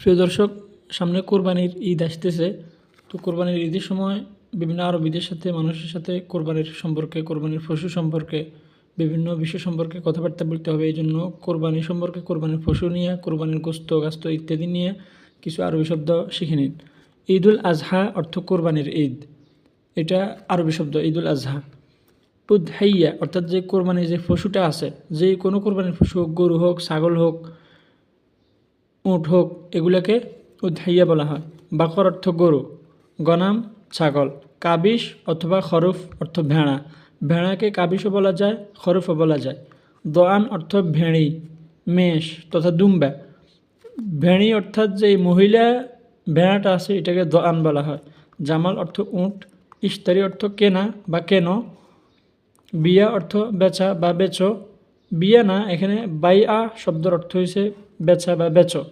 প্রিয় দর্শক, সামনে কোরবানির ঈদ আসতেছে। তো কোরবানির ঈদের সময় বিভিন্ন আরবিদের সাথে মানুষের সাথে কোরবানির সম্পর্কে, কোরবানির পশু সম্পর্কে, বিভিন্ন বিষয় সম্পর্কে কথাবার্তা বলতে হবে। এই জন্য কোরবানি সম্পর্কে, কোরবানির পশু নিয়ে, কোরবানির গোস্ত গাস্ত ইত্যাদি নিয়ে কিছু আরবি শব্দ শিখে নিন। ঈদুল আজহা অর্থ কোরবানির ঈদ, এটা আরবি শব্দ ঈদুল আজহা। উদহাইয়া অর্থাৎ যে কোরবানির যে পশুটা আছে, যে কোনো কোরবানির পশু হোক, গরু হোক, ছাগল হোক, উট হোক, এগুলোকে উদহাইয়া বলা হয়। বাকর অর্থ গরু, গনাম ছাগল, কাবিশ অথবা খরফ অর্থ ভেড়া, ভেড়াকে কাবিশও বলা যায়, খরফও বলা যায়। দোয়ান অর্থ ভেড়ি, মেষ তথা দুম্বা। ভেড়ি অর্থাৎ যে মহিলা ভেড়াটা আছে এটাকে দোয়ান বলা হয়। জামাল অর্থ উট, ইশতারি অর্থ কেনা বা কেন, বিয়া অর্থ বেচা বা বেচো, বিয়া না, এখানে বাইআ শব্দের অর্থ হয়েছে বেচা বা বেচো।